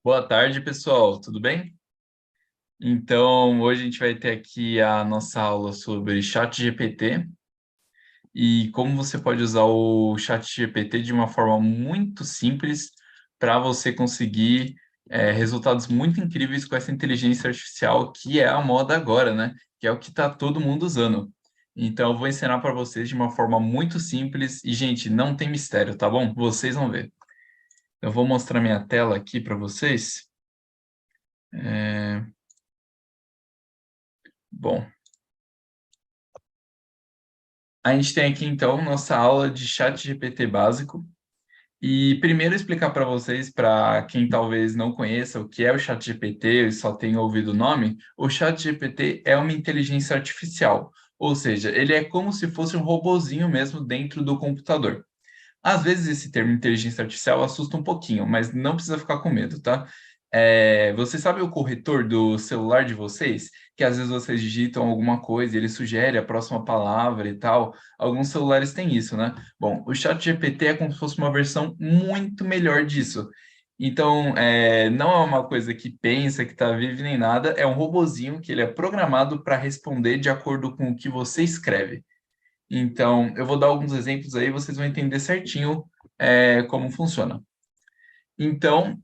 Boa tarde, pessoal. Tudo bem? Então, hoje a gente vai ter aqui a nossa aula sobre ChatGPT e como você pode usar o ChatGPT de uma forma muito simples para você conseguir resultados muito incríveis com essa inteligência artificial que é a moda agora, né? Que é o que está todo mundo usando. Então, eu vou ensinar para vocês de uma forma muito simples e, gente, não tem mistério, tá bom? Vocês vão ver. Eu vou mostrar minha tela aqui para vocês. É, Bom. A gente tem aqui, então, nossa aula de ChatGPT básico. E primeiro explicar para vocês, para quem talvez não conheça o que é o ChatGPT e só tenha ouvido o nome, o ChatGPT é uma inteligência artificial, ou seja, ele é como se fosse um robozinho mesmo dentro do computador. Às vezes esse termo inteligência artificial assusta um pouquinho, mas não precisa ficar com medo, tá? Você sabe o corretor do celular de vocês? Que às vezes vocês digitam alguma coisa e ele sugere a próxima palavra e tal. Alguns celulares têm isso, né? Bom, o ChatGPT é como se fosse uma versão muito melhor disso. Então, não é uma coisa que pensa, que está vivo nem nada, é um robozinho que ele é programado para responder de acordo com o que você escreve. Então, eu vou dar alguns exemplos aí, vocês vão entender certinho como funciona. Então,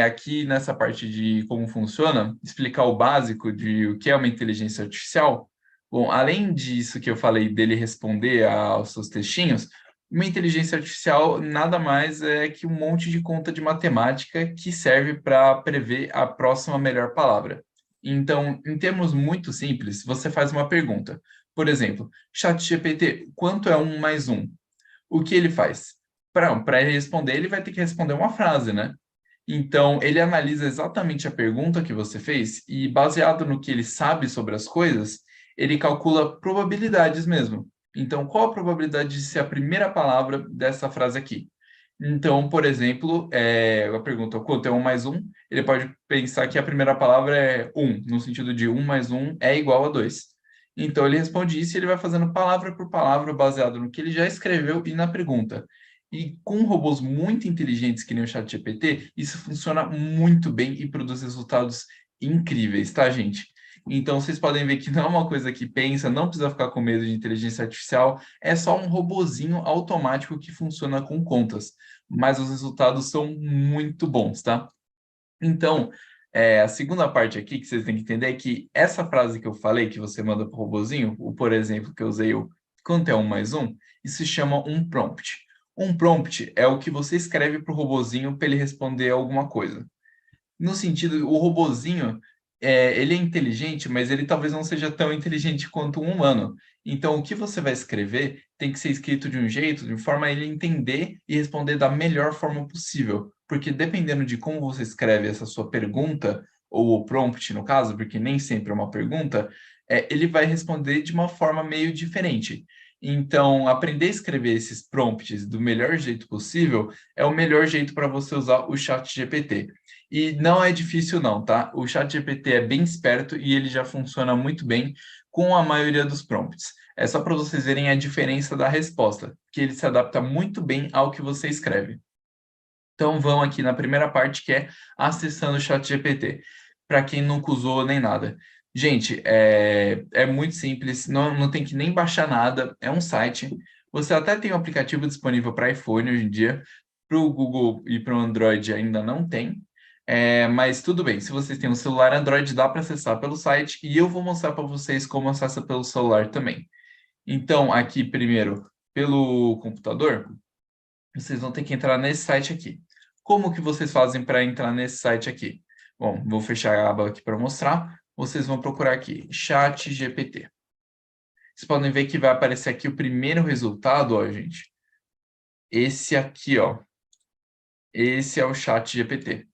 aqui nessa parte de como funciona, explicar o básico de o que é uma inteligência artificial. Bom, além disso que eu falei dele responder aos seus textinhos, uma inteligência artificial nada mais é que um monte de conta de matemática que serve para prever a próxima melhor palavra. Então, em termos muito simples, você faz uma pergunta. Por exemplo, ChatGPT, quanto é um mais um? O que ele faz? Para ele responder, ele vai ter que responder uma frase, né? Então, ele analisa exatamente a pergunta que você fez e, baseado no que ele sabe sobre as coisas, ele calcula probabilidades mesmo. Então, qual a probabilidade de ser a primeira palavra dessa frase aqui? Então, por exemplo, a pergunta quanto é um mais um, ele pode pensar que a primeira palavra é um, no sentido de um mais um é igual a dois. Então, ele responde isso e ele vai fazendo palavra por palavra, baseado no que ele já escreveu e na pergunta. E com robôs muito inteligentes que nem o ChatGPT, isso funciona muito bem e produz resultados incríveis, tá, gente? Então, vocês podem ver que não é uma coisa que pensa, não precisa ficar com medo de inteligência artificial, é só um robozinho automático que funciona com contas, mas os resultados são muito bons, tá? Então, a segunda parte aqui que vocês têm que entender é que essa frase que eu falei, que você manda para o robozinho, o por exemplo, que eu usei o quanto é um mais um, isso se chama um prompt. Um prompt é o que você escreve para o robozinho para ele responder alguma coisa. No sentido, o robozinho, ele é inteligente, mas ele talvez não seja tão inteligente quanto um humano. Então, o que você vai escrever tem que ser escrito de um jeito, de forma a ele entender e responder da melhor forma possível. Porque dependendo de como você escreve essa sua pergunta, ou o prompt, no caso, porque nem sempre é uma pergunta, ele vai responder de uma forma meio diferente. Então, aprender a escrever esses prompts do melhor jeito possível é o melhor jeito para você usar o chat GPT. E não é difícil não, tá? O ChatGPT é bem esperto e ele já funciona muito bem com a maioria dos prompts. É só para vocês verem a diferença da resposta, que ele se adapta muito bem ao que você escreve. Então vamos aqui na primeira parte, que é acessando o ChatGPT, para quem nunca usou nem nada. Gente, é muito simples, não tem que nem baixar nada, é um site. Você até tem um aplicativo disponível para iPhone hoje em dia, para o Google e para o Android ainda não tem. Mas tudo bem, se vocês têm um celular Android, dá para acessar pelo site e eu vou mostrar para vocês como acessa pelo celular também. Então, aqui primeiro, pelo computador, vocês vão ter que entrar nesse site aqui. Como que vocês fazem para entrar nesse site aqui? Bom, vou fechar a aba aqui para mostrar. Vocês vão procurar aqui, ChatGPT. Vocês podem ver que vai aparecer aqui o primeiro resultado, ó, gente. Esse aqui, ó. Esse é o ChatGPT.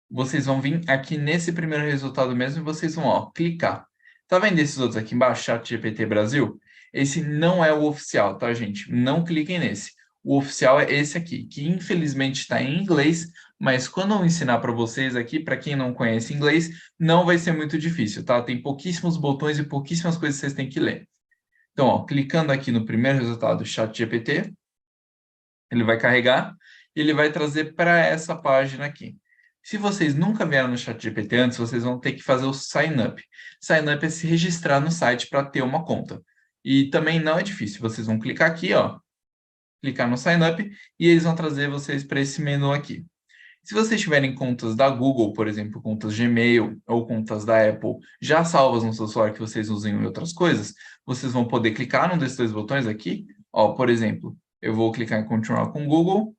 Vocês vão vir aqui nesse primeiro resultado mesmo e vocês vão, ó, clicar. Tá vendo esses outros aqui embaixo, ChatGPT Brasil? Esse não é o oficial, tá, gente? Não cliquem nesse. O oficial é esse aqui, que infelizmente está em inglês, mas quando eu ensinar para vocês aqui, para quem não conhece inglês, não vai ser muito difícil, tá? Tem pouquíssimos botões e pouquíssimas coisas que vocês têm que ler. Então, ó, clicando aqui no primeiro resultado, ChatGPT, ele vai carregar e ele vai trazer para essa página aqui. Se vocês nunca vieram no ChatGPT antes, vocês vão ter que fazer o sign up. Sign up é se registrar no site para ter uma conta. E também não é difícil, vocês vão clicar aqui, ó, clicar no sign up e eles vão trazer vocês para esse menu aqui. Se vocês tiverem contas da Google, por exemplo, contas Gmail ou contas da Apple já salvas no seu celular que vocês usem em outras coisas, vocês vão poder clicar num desses dois botões aqui. Ó, por exemplo, eu vou clicar em continuar com o Google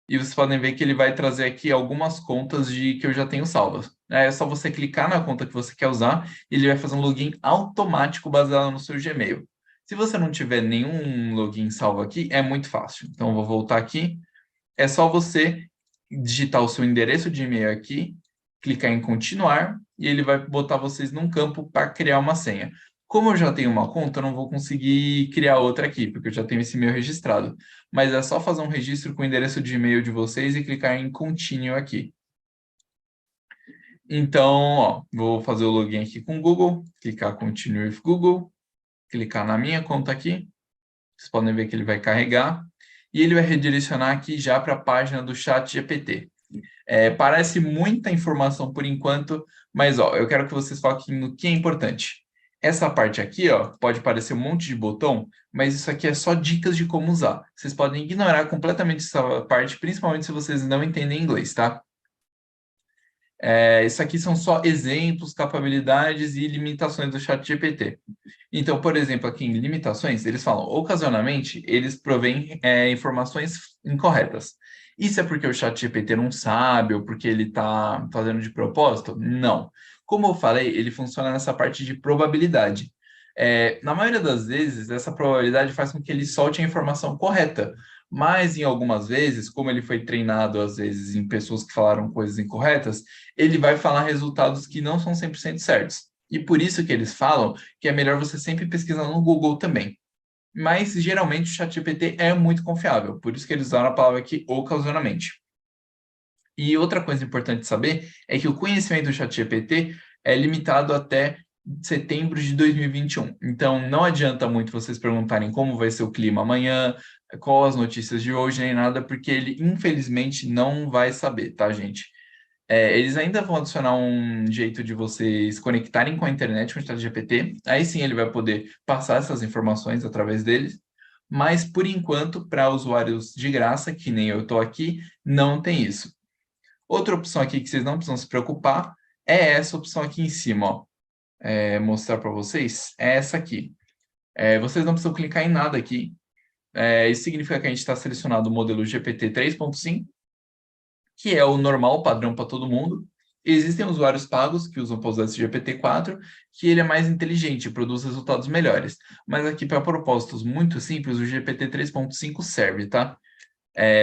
e vocês podem ver que ele vai trazer aqui algumas contas que eu já tenho salvas. É só você clicar na conta que você quer usar e ele vai fazer um login automático baseado no seu Gmail. Se você não tiver nenhum login salvo aqui, é muito fácil. Então, eu vou voltar aqui. É só você digitar o seu endereço de e-mail aqui, clicar em continuar e ele vai botar vocês num campo para criar uma senha. Como eu já tenho uma conta, eu não vou conseguir criar outra aqui, porque eu já tenho esse e-mail registrado. Mas é só fazer um registro com o endereço de e-mail de vocês e clicar em Continue aqui. Então, ó, vou fazer o login aqui com o Google, clicar Continue with Google, clicar na minha conta aqui. Vocês podem ver que ele vai carregar. E ele vai redirecionar aqui já para a página do ChatGPT. Parece muita informação por enquanto, mas ó, eu quero que vocês foquem no que é importante. Essa parte aqui, ó, pode parecer um monte de botão, mas isso aqui é só dicas de como usar. Vocês podem ignorar completamente essa parte, principalmente se vocês não entendem inglês, tá? Isso aqui são só exemplos, capacidades e limitações do ChatGPT. Então, por exemplo, aqui em limitações, eles falam, ocasionalmente, eles provêm informações incorretas. Isso é porque o ChatGPT não sabe ou porque ele está fazendo de propósito? Não. Como eu falei, ele funciona nessa parte de probabilidade. Na maioria das vezes, essa probabilidade faz com que ele solte a informação correta. Mas, em algumas vezes, como ele foi treinado, às vezes, em pessoas que falaram coisas incorretas, ele vai falar resultados que não são 100% certos. E por isso que eles falam que é melhor você sempre pesquisar no Google também. Mas, geralmente, o ChatGPT é muito confiável. Por isso que eles usaram a palavra aqui, ocasionalmente. E outra coisa importante saber é que o conhecimento do ChatGPT é limitado até setembro de 2021. Então, não adianta muito vocês perguntarem como vai ser o clima amanhã, qual as notícias de hoje, nem nada, porque ele, infelizmente, não vai saber, tá, gente? Eles ainda vão adicionar um jeito de vocês conectarem com a internet, com o ChatGPT. Aí sim ele vai poder passar essas informações através deles. Mas, por enquanto, para usuários de graça, que nem eu estou aqui, não tem isso. Outra opção aqui que vocês não precisam se preocupar é essa opção aqui em cima, ó. Mostrar para vocês, é essa aqui. Vocês não precisam clicar em nada aqui. Isso significa que a gente está selecionando o modelo GPT 3.5, que é o normal, padrão para todo mundo. Existem usuários pagos que usam para usar esse GPT-4, que ele é mais inteligente e produz resultados melhores. Mas aqui, para propósitos muito simples, o GPT 3.5 serve, tá?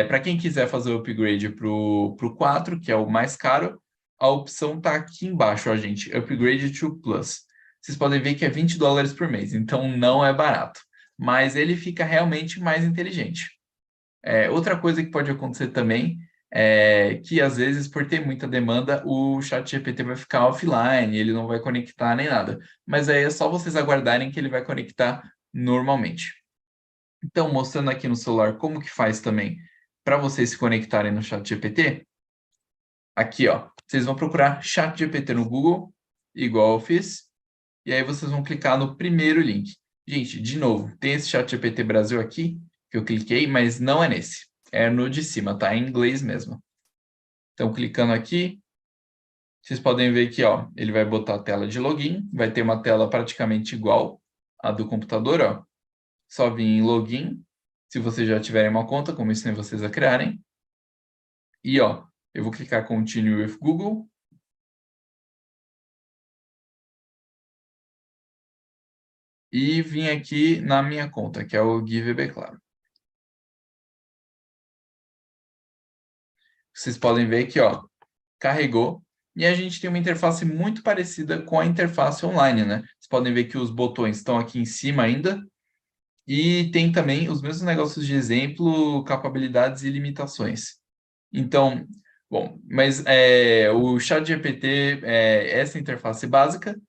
Para quem quiser fazer o upgrade para o 4, que é o mais caro, a opção está aqui embaixo, ó, gente. Upgrade to Plus. Vocês podem ver que é $20 por mês, então não é barato. Mas ele fica realmente mais inteligente. Outra coisa que pode acontecer também é que, às vezes, por ter muita demanda, o ChatGPT vai ficar offline, ele não vai conectar nem nada. Mas aí é só vocês aguardarem que ele vai conectar normalmente. Então, mostrando aqui no celular como que faz também para vocês se conectarem no ChatGPT, aqui, ó, vocês vão procurar ChatGPT no Google, igual eu fiz, e aí vocês vão clicar no primeiro link. Gente, de novo, tem esse ChatGPT Brasil aqui, que eu cliquei, mas não é nesse. É no de cima, tá? Em inglês mesmo. Então, clicando aqui, vocês podem ver que, ó, ele vai botar a tela de login, vai ter uma tela praticamente igual à do computador, ó. Só vir em login, se vocês já tiverem uma conta, como ensinei vocês a criarem. E, ó, eu vou clicar Continue with Google. E vim aqui na minha conta, que é o GiveB, claro. Vocês podem ver que, ó, carregou. E a gente tem uma interface muito parecida com a interface online, né? Vocês podem ver que os botões estão aqui em cima ainda. E tem também os mesmos negócios de exemplo, capacidades e limitações. Então, bom, mas o ChatGPT é essa interface básica.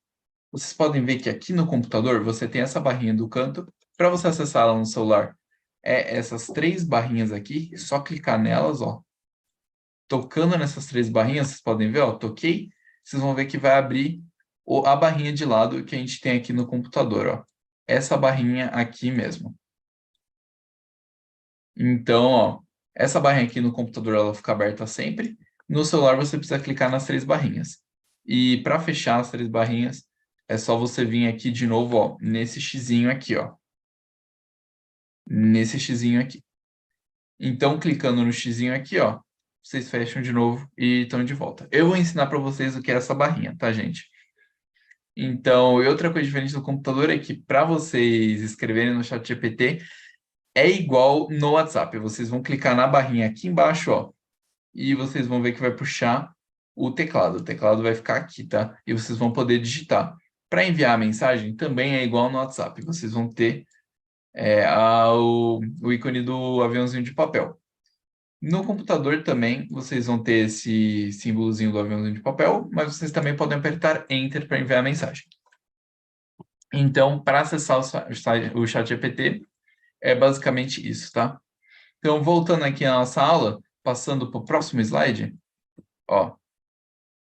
Vocês podem ver que aqui no computador você tem essa barrinha do canto. Para você acessar ela no celular, essas três barrinhas aqui, é só clicar nelas, ó. tocando nessas 3 barrinhas, vocês podem ver, ó, toquei, vocês vão ver que vai abrir a barrinha de lado que a gente tem aqui no computador, ó. Essa barrinha aqui mesmo. Então, ó, essa barrinha aqui no computador, ela fica aberta sempre. No celular, você precisa clicar nas 3 barrinhas. E para fechar as 3 barrinhas, é só você vir aqui de novo, ó, nesse xizinho aqui, ó. Nesse xizinho aqui. Então, clicando no xizinho aqui, ó, vocês fecham de novo e estão de volta. Eu vou ensinar para vocês o que é essa barrinha, tá, gente? Então, e outra coisa diferente do computador é que para vocês escreverem no chat GPT, é igual no WhatsApp. Vocês vão clicar na barrinha aqui embaixo, ó, e vocês vão ver que vai puxar o teclado. O teclado vai ficar aqui, tá? E vocês vão poder digitar. Para enviar a mensagem, também é igual no WhatsApp. Vocês vão ter o ícone do aviãozinho de papel. No computador também, vocês vão ter esse símbolozinho do aviãozinho de papel, mas vocês também podem apertar Enter para enviar a mensagem. Então, para acessar o ChatGPT, é basicamente isso, tá? Então, voltando aqui à nossa aula, passando para o próximo slide, ó,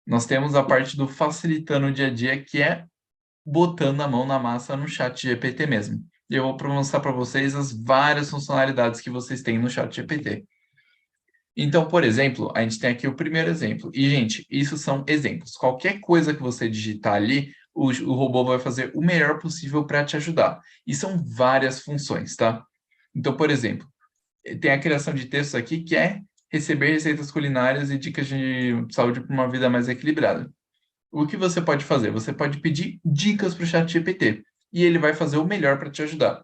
nós temos a parte do facilitando o dia a dia, que é botando a mão na massa no ChatGPT mesmo. E eu vou mostrar para vocês as várias funcionalidades que vocês têm no ChatGPT. Então, por exemplo, a gente tem aqui o primeiro exemplo. E, gente, isso são exemplos. Qualquer coisa que você digitar ali, o robô vai fazer o melhor possível para te ajudar. E são várias funções, tá? Então, por exemplo, tem a criação de textos aqui que é receber receitas culinárias e dicas de saúde para uma vida mais equilibrada. O que você pode fazer? Você pode pedir dicas para o ChatGPT e ele vai fazer o melhor para te ajudar.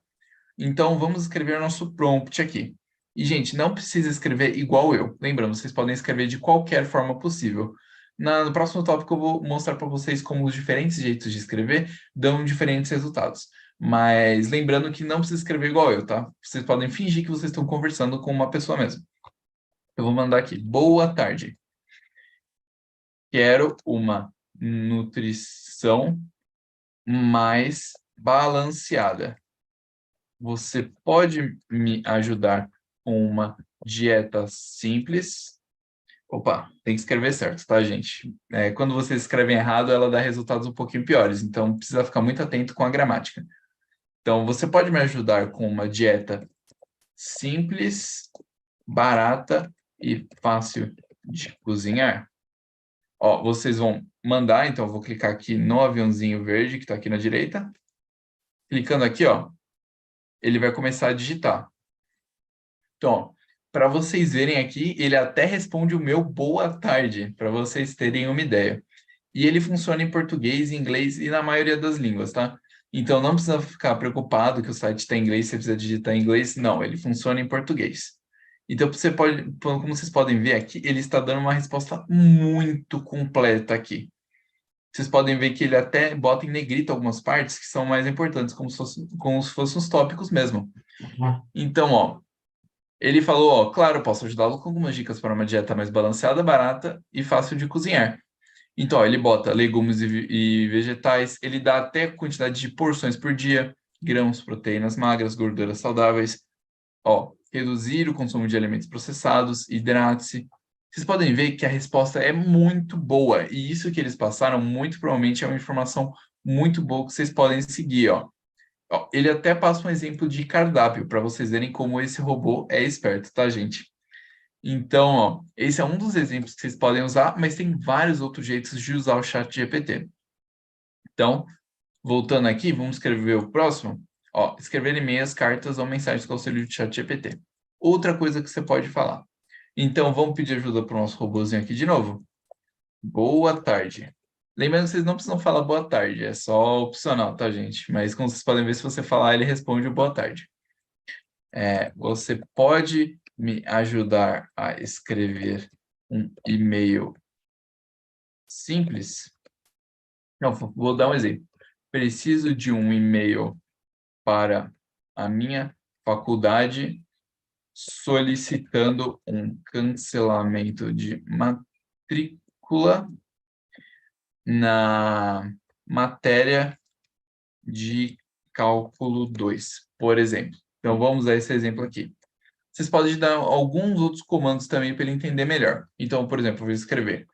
Então, vamos escrever nosso prompt aqui. E, gente, não precisa escrever igual eu. Lembrando, vocês podem escrever de qualquer forma possível. No próximo tópico, eu vou mostrar para vocês como os diferentes jeitos de escrever dão diferentes resultados. Mas lembrando que não precisa escrever igual eu, tá? Vocês podem fingir que vocês estão conversando com uma pessoa mesmo. Eu vou mandar aqui. Boa tarde. Quero uma nutrição mais balanceada. Você pode me ajudar com uma dieta simples? Opa, tem que escrever certo, tá, gente? Quando vocês escrevem errado, ela dá resultados um pouquinho piores, então precisa ficar muito atento com a gramática. Então, você pode me ajudar com uma dieta simples, barata e fácil de cozinhar? Ó, vocês vão mandar, então eu vou clicar aqui no aviãozinho verde que está aqui na direita. Clicando aqui, ó, ele vai começar a digitar. Então, para vocês verem aqui, ele até responde o meu boa tarde, para vocês terem uma ideia. E ele funciona em português, inglês e na maioria das línguas, tá? Então não precisa ficar preocupado que o site está em inglês, você precisa digitar em inglês. Não, ele funciona em português. Então você pode, como vocês podem ver aqui, ele está dando uma resposta muito completa aqui. Vocês podem ver que ele até bota em negrito algumas partes que são mais importantes, como se fossem os tópicos mesmo. Então, ó, ele falou, ó, claro, posso ajudá-lo com algumas dicas para uma dieta mais balanceada, barata e fácil de cozinhar. Então, ó, ele bota legumes e vegetais, ele dá até quantidade de porções por dia, grãos, proteínas magras, gorduras saudáveis. Ó, reduzir o consumo de alimentos processados, hidrate-se. Vocês podem ver que a resposta é muito boa, e isso que eles passaram, muito provavelmente é uma informação muito boa que vocês podem seguir, ó. Ó, ele até passa um exemplo de cardápio para vocês verem como esse robô é esperto, tá, gente? Então, ó, esse é um dos exemplos que vocês podem usar, mas tem vários outros jeitos de usar o chat GPT. Então, voltando aqui, vamos escrever o próximo. Ó, escrever e-mails, cartas ou mensagens com auxílio do chat GPT. Outra coisa que você pode falar. Então, vamos pedir ajuda para o nosso robôzinho aqui de novo. Boa tarde. Lembrando que vocês não precisam falar boa tarde, é só opcional, tá, gente? Mas como vocês podem ver, se você falar, ele responde o boa tarde. Você pode me ajudar a escrever um e-mail simples? Não, vou dar um exemplo. Preciso de um e-mail para a minha faculdade solicitando um cancelamento de matrícula na matéria de cálculo 2, por exemplo. Então, vamos a esse exemplo aqui. Vocês podem dar alguns outros comandos também para ele entender melhor. Então, por exemplo, eu vou escrever: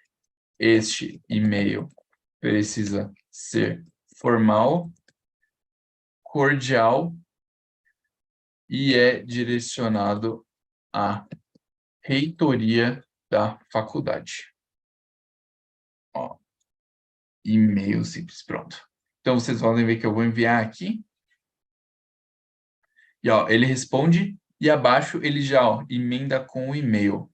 este e-mail precisa ser formal, cordial e é direcionado à reitoria da faculdade. Ó, e-mail simples, pronto. Então, vocês podem ver que eu vou enviar aqui. E, ó, ele responde e abaixo ele já, ó, emenda com o e-mail.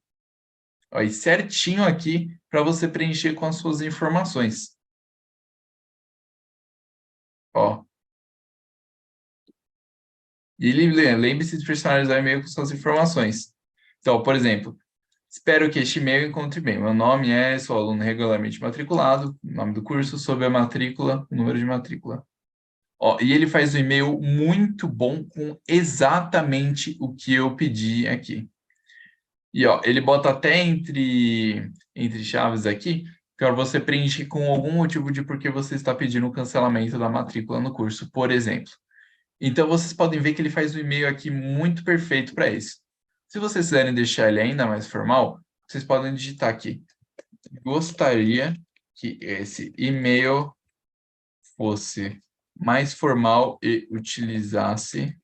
Ó, e certinho aqui para você preencher com as suas informações. Ó. E lembre-se de personalizar o e-mail com suas informações. Então, por exemplo, espero que este e-mail encontre bem. Meu nome é, sou aluno regularmente matriculado, nome do curso, sob a matrícula, número de matrícula. Ó, e ele faz um e-mail muito bom com exatamente o que eu pedi aqui. E ó, ele bota até entre chaves aqui, para você preencher com algum motivo de por que você está pedindo o cancelamento da matrícula no curso, por exemplo. Então, vocês podem ver que ele faz um e-mail aqui muito perfeito para isso. Se vocês quiserem deixar ele ainda mais formal, vocês podem digitar aqui: gostaria que esse e-mail fosse mais formal e utilizasse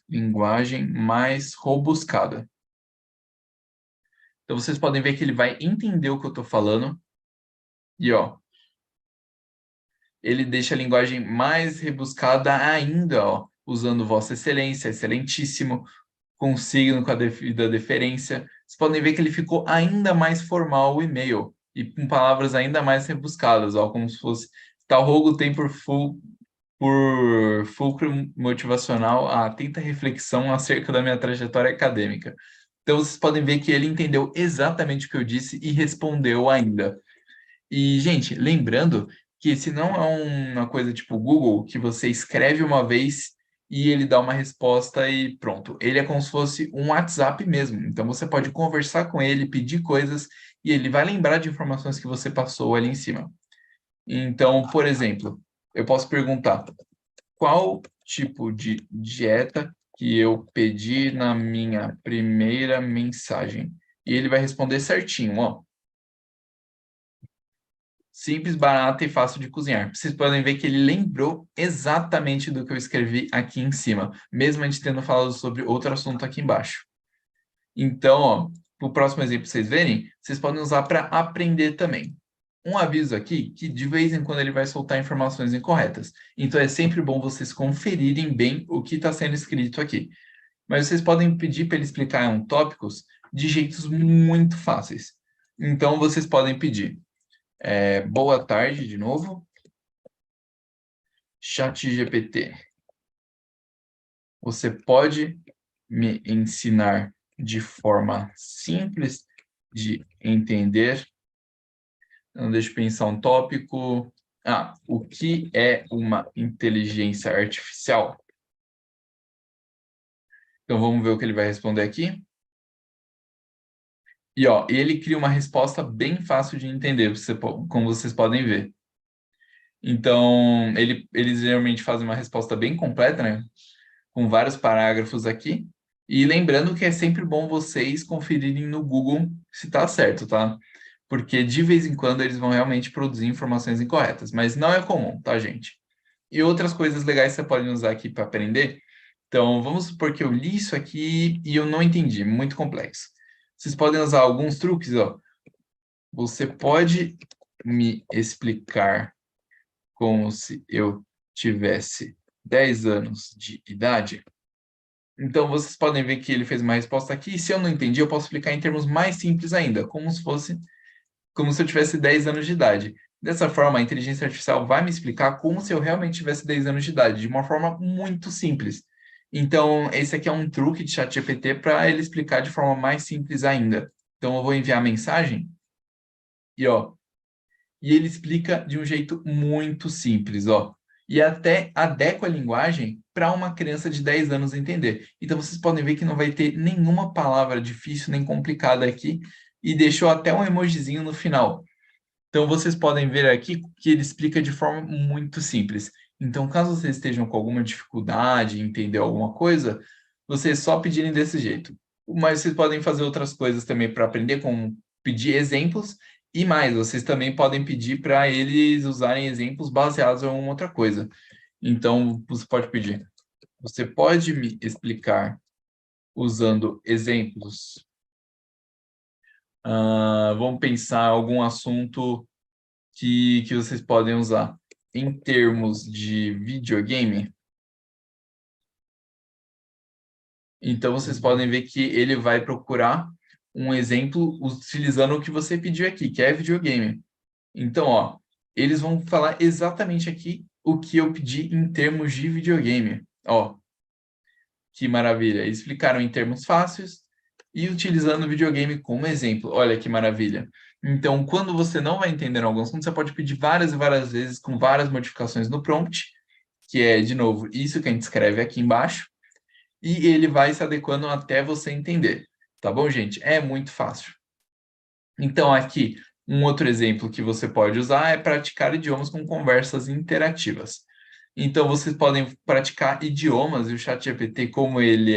linguagem mais rebuscada. Então, vocês podem ver que ele vai entender o que eu estou falando. E, ó, ele deixa a linguagem mais rebuscada ainda, ó, usando Vossa Excelência, Excelentíssimo, com signo com a devida deferência. Vocês podem ver que ele ficou ainda mais formal o e-mail e com palavras ainda mais rebuscadas, ó, como se fosse: tal rogo tem por fulcro motivacional a atenta reflexão acerca da minha trajetória acadêmica. Então, vocês podem ver que ele entendeu exatamente o que eu disse e respondeu ainda. E, gente, lembrando que esse não é uma coisa tipo Google, que você escreve uma vez e ele dá uma resposta e pronto. Ele é como se fosse um WhatsApp mesmo. Então, você pode conversar com ele, pedir coisas e ele vai lembrar de informações que você passou ali em cima. Então, por exemplo, eu posso perguntar: qual tipo de dieta que eu pedi na minha primeira mensagem? E ele vai responder certinho, ó. Simples, barata e fácil de cozinhar. Vocês podem ver que ele lembrou exatamente do que eu escrevi aqui em cima, mesmo a gente tendo falado sobre outro assunto aqui embaixo. Então, ó, para o próximo exemplo vocês verem, vocês podem usar para aprender também. Um aviso aqui que de vez em quando ele vai soltar informações incorretas. Então é sempre bom vocês conferirem bem o que está sendo escrito aqui. Mas vocês podem pedir para ele explicar um tópicos de jeitos muito fáceis. Então vocês podem pedir: boa tarde de novo, ChatGPT. Você pode me ensinar de forma simples de entender? Então, deixa eu pensar um tópico. O que é uma inteligência artificial? Então, vamos ver o que ele vai responder aqui. E, ó, ele cria uma resposta bem fácil de entender, como vocês podem ver. Então, eles geralmente fazem uma resposta bem completa, né? Com vários parágrafos aqui. E lembrando que é sempre bom vocês conferirem no Google se está certo, tá? Porque de vez em quando eles vão realmente produzir informações incorretas, mas não é comum, tá, gente? E outras coisas legais que você pode usar aqui para aprender. Então, vamos supor que eu li isso aqui e eu não entendi, muito complexo. Vocês podem usar alguns truques, ó. Você pode me explicar como se eu tivesse 10 anos de idade? Então, vocês podem ver que ele fez uma resposta aqui, e se eu não entendi, eu posso explicar em termos mais simples ainda, como se eu tivesse 10 anos de idade. Dessa forma, a inteligência artificial vai me explicar como se eu realmente tivesse 10 anos de idade, de uma forma muito simples. Então, esse aqui é um truque de ChatGPT para ele explicar de forma mais simples ainda. Então, eu vou enviar a mensagem e, ó, e ele explica de um jeito muito simples, ó. E até adequa a linguagem para uma criança de 10 anos entender. Então, vocês podem ver que não vai ter nenhuma palavra difícil nem complicada aqui, e deixou até um emojizinho no final. Então, vocês podem ver aqui que ele explica de forma muito simples. Então, caso vocês estejam com alguma dificuldade em entender alguma coisa, vocês só pedirem desse jeito. Mas vocês podem fazer outras coisas também para aprender, como pedir exemplos, e mais, vocês também podem pedir para eles usarem exemplos baseados em alguma outra coisa. Então, você pode pedir. Você pode me explicar usando exemplos? Vamos pensar algum assunto que vocês podem usar em termos de videogame. Então, vocês podem ver que ele vai procurar um exemplo utilizando o que você pediu aqui, que é videogame. Então, ó, eles vão falar exatamente aqui o que eu pedi em termos de videogame. Ó, que maravilha. Eles explicaram em termos fáceis e utilizando o videogame como exemplo. Olha que maravilha. Então, quando você não vai entender algum assunto, você pode pedir várias e várias vezes com várias modificações no prompt, que é, de novo, isso que a gente escreve aqui embaixo, e ele vai se adequando até você entender. Tá bom, gente? É muito fácil. Então, aqui, um outro exemplo que você pode usar é praticar idiomas com conversas interativas. Então, vocês podem praticar idiomas, e o ChatGPT, como ele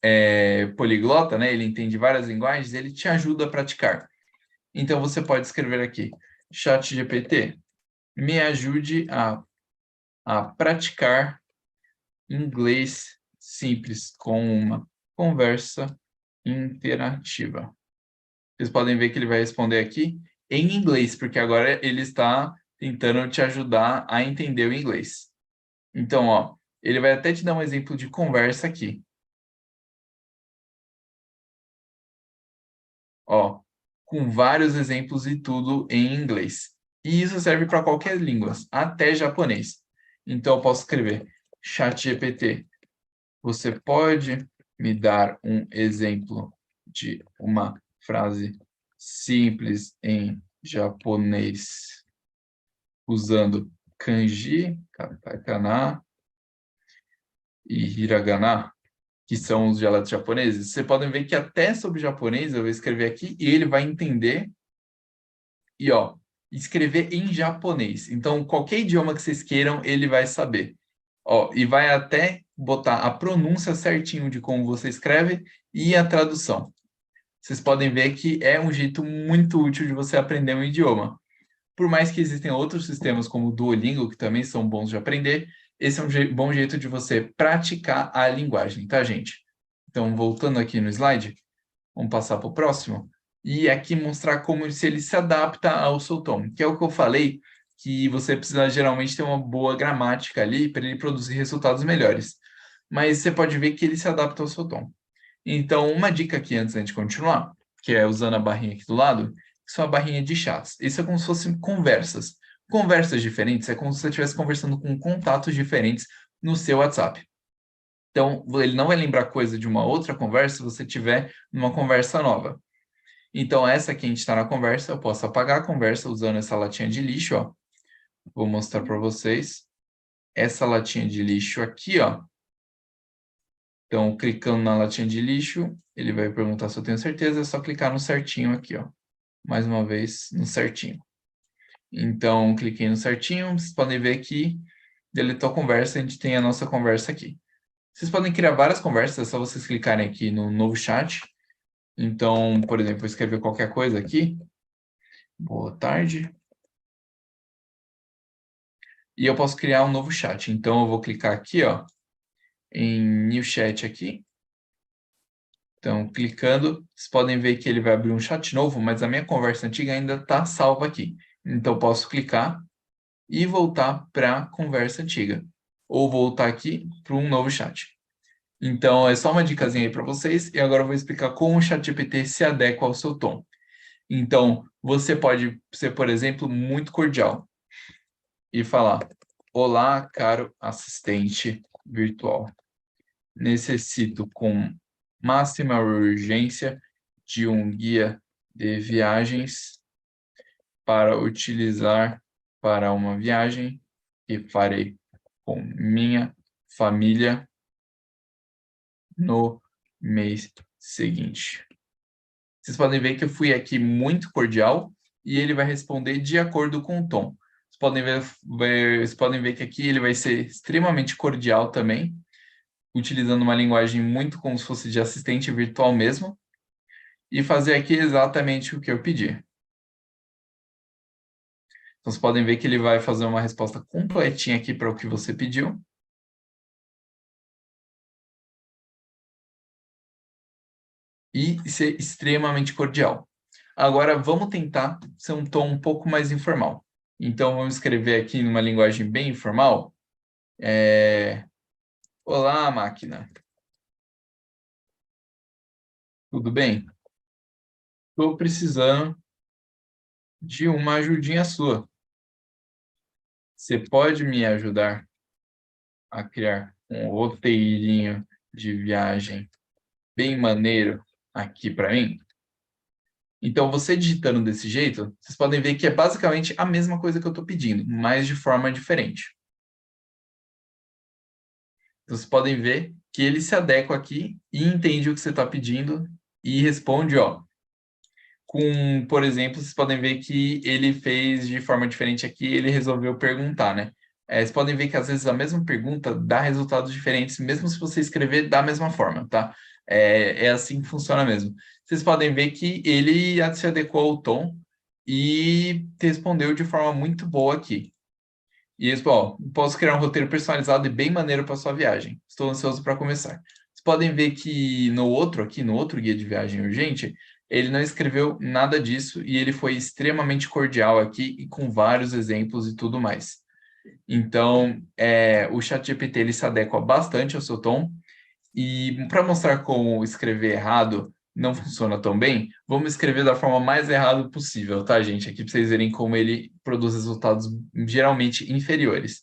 é poliglota, né? Ele entende várias linguagens, ele te ajuda a praticar. Então, você pode escrever aqui, ChatGPT, me ajude a praticar inglês simples com uma conversa interativa. Vocês podem ver que ele vai responder aqui em inglês, porque agora ele está tentando te ajudar a entender o inglês. Então, ó, ele vai até te dar um exemplo de conversa aqui. Ó, com vários exemplos e tudo em inglês. E isso serve para qualquer língua, até japonês. Então, eu posso escrever ChatGPT, você pode me dar um exemplo de uma frase simples em japonês usando kanji, katakana e hiragana, que são os dialetos japoneses? Vocês podem ver que até sobre japonês eu vou escrever aqui e ele vai entender e, ó, escrever em japonês. Então, qualquer idioma que vocês queiram, ele vai saber. Ó, e vai até botar a pronúncia certinho de como você escreve e a tradução. Vocês podem ver que é um jeito muito útil de você aprender um idioma. Por mais que existem outros sistemas como o Duolingo, que também são bons de aprender, esse é um bom jeito de você praticar a linguagem, tá, gente? Então, voltando aqui no slide, vamos passar para o próximo. E aqui mostrar como se ele se adapta ao seu tom, que é o que eu falei, que você precisa geralmente ter uma boa gramática ali para ele produzir resultados melhores. Mas você pode ver que ele se adapta ao seu tom. Então, uma dica aqui antes da gente continuar, que é usando a barrinha aqui do lado, que são a barrinha de chats. Isso é como se fossem conversas. Conversas diferentes é como se você estivesse conversando com contatos diferentes no seu WhatsApp. Então, ele não vai lembrar coisa de uma outra conversa se você tiver numa conversa nova. Então, essa aqui a gente está na conversa, eu posso apagar a conversa usando essa latinha de lixo, ó. Vou mostrar para vocês. Essa latinha de lixo aqui, ó. Então, clicando na latinha de lixo, ele vai perguntar se eu tenho certeza, é só clicar no certinho aqui, ó. Mais uma vez, no certinho. Então, cliquei no certinho, vocês podem ver que deletou a conversa, a gente tem a nossa conversa aqui. Vocês podem criar várias conversas, é só vocês clicarem aqui no novo chat. Então, por exemplo, vou escrever qualquer coisa aqui. Boa tarde. E eu posso criar um novo chat. Então, eu vou clicar aqui, ó, em New Chat aqui. Então, clicando, vocês podem ver que ele vai abrir um chat novo, mas a minha conversa antiga ainda está salva aqui. Então, eu posso clicar e voltar para a conversa antiga. Ou voltar aqui para um novo chat. Então, é só uma dicasinha aí para vocês. E agora eu vou explicar como o ChatGPT se adequa ao seu tom. Então, você pode ser, por exemplo, muito cordial e falar: olá, caro assistente virtual. Necessito com máxima urgência de um guia de viagens para utilizar para uma viagem que farei com minha família no mês seguinte. Vocês podem ver que eu fui aqui muito cordial e ele vai responder de acordo com o tom. Vocês podem ver que aqui ele vai ser extremamente cordial também. utilizando uma linguagem muito como se fosse de assistente virtual mesmo, e fazer aqui exatamente o que eu pedi. Então, vocês podem ver que ele vai fazer uma resposta completinha aqui para o que você pediu. E ser extremamente cordial. Agora, vamos tentar ser um tom um pouco mais informal. Então, vamos escrever aqui numa linguagem bem informal. Olá, máquina. Tudo bem? Estou precisando de uma ajudinha sua. Você pode me ajudar a criar um roteirinho de viagem bem maneiro aqui para mim? Então, você digitando desse jeito, vocês podem ver que é basicamente a mesma coisa que eu estou pedindo, mas de forma diferente. Vocês podem ver que ele se adequa aqui e entende o que você está pedindo e responde, ó. Por exemplo, vocês podem ver que ele fez de forma diferente aqui, ele resolveu perguntar, né? Vocês podem ver que às vezes a mesma pergunta dá resultados diferentes, mesmo se você escrever da mesma forma, tá? É assim que funciona mesmo. Vocês podem ver que ele se adequou ao tom e respondeu de forma muito boa aqui. E isso, ó, posso criar um roteiro personalizado e bem maneiro para sua viagem. Estou ansioso para começar. Vocês podem ver que no outro aqui, no outro guia de viagem urgente, ele não escreveu nada disso e ele foi extremamente cordial aqui e com vários exemplos e tudo mais. Então, o ChatGPT ele se adequa bastante ao seu tom e para mostrar como escrever errado não funciona tão bem, vamos escrever da forma mais errada possível, tá, gente? Aqui para vocês verem como ele produz resultados geralmente inferiores.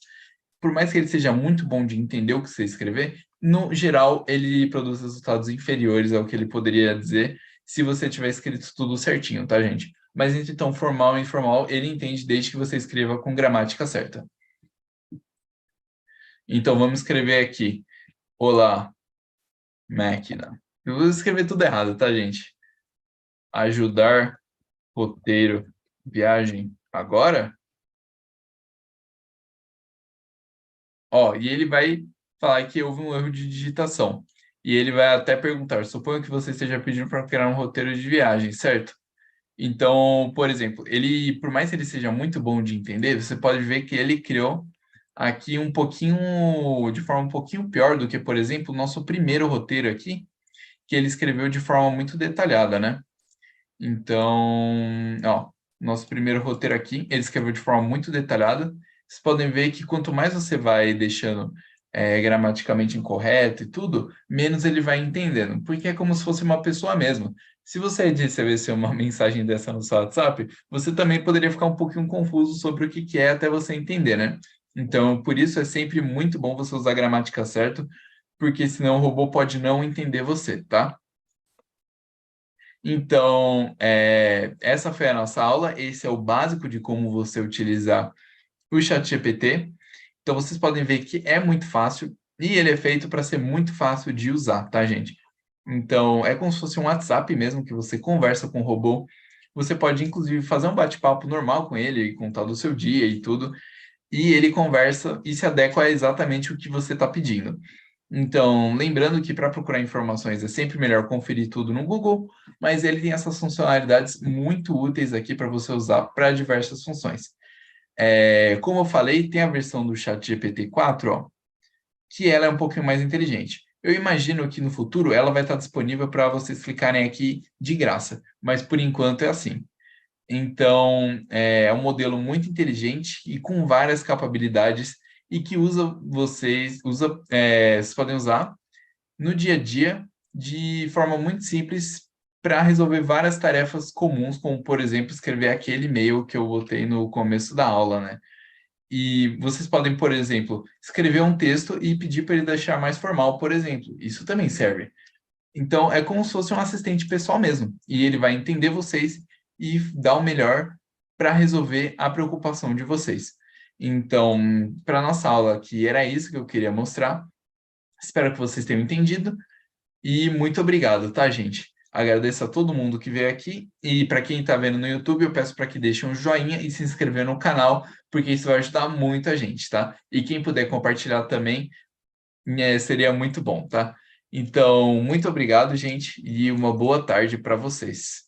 Por mais que ele seja muito bom de entender o que você escrever, no geral ele produz resultados inferiores ao que ele poderia dizer se você tiver escrito tudo certinho, tá, gente? Mas então, formal e informal, ele entende desde que você escreva com gramática certa. Então, vamos escrever aqui. Olá, máquina. Eu vou escrever tudo errado, tá, gente? Ajudar, roteiro, viagem, agora? Ó, e ele vai falar que houve um erro de digitação. E ele vai até perguntar: suponho que você esteja pedindo para criar um roteiro de viagem, certo? Então, por exemplo, ele, por mais que ele seja muito bom de entender, você pode ver que ele criou aqui um pouquinho, de forma um pouquinho pior do que, por exemplo, o nosso primeiro roteiro aqui, que ele escreveu de forma muito detalhada, né? Então, ó, nosso primeiro roteiro aqui, ele escreveu de forma muito detalhada. Vocês podem ver que quanto mais você vai deixando gramaticalmente incorreto e tudo, menos ele vai entendendo, porque é como se fosse uma pessoa mesmo. Se você recebesse uma mensagem dessa no seu WhatsApp, você também poderia ficar um pouquinho confuso sobre o que que é até você entender, né? Então, por isso é sempre muito bom você usar a gramática certa, porque senão o robô pode não entender você, tá? Então, essa foi a nossa aula. Esse é o básico de como você utilizar o ChatGPT. Então, vocês podem ver que é muito fácil e ele é feito para ser muito fácil de usar, tá, gente? Então, é como se fosse um WhatsApp mesmo, que você conversa com o robô. Você pode, inclusive, fazer um bate-papo normal com ele, contar do seu dia e tudo, e ele conversa e se adequa a exatamente o que você está pedindo. Então, lembrando que para procurar informações é sempre melhor conferir tudo no Google, mas ele tem essas funcionalidades muito úteis aqui para você usar para diversas funções. Como eu falei, tem a versão do ChatGPT 4, ó, que ela é um pouquinho mais inteligente. Eu imagino que no futuro ela vai estar disponível para vocês clicarem aqui de graça, mas por enquanto é assim. Então, é um modelo muito inteligente e com várias capacidades e que vocês podem usar no dia a dia de forma muito simples para resolver várias tarefas comuns, como, por exemplo, escrever aquele e-mail que eu botei no começo da aula, né? E vocês podem, por exemplo, escrever um texto e pedir para ele deixar mais formal, por exemplo. Isso também serve. Então, é como se fosse um assistente pessoal mesmo. E ele vai entender vocês e dar o melhor para resolver a preocupação de vocês. Então, para nossa aula aqui, era isso que eu queria mostrar. Espero que vocês tenham entendido. E muito obrigado, tá, gente? Agradeço a todo mundo que veio aqui. E para quem está vendo no YouTube, eu peço para que deixem um joinha e se inscrever no canal, porque isso vai ajudar muito a gente, tá? E quem puder compartilhar também, seria muito bom, tá? Então, muito obrigado, gente, e uma boa tarde para vocês.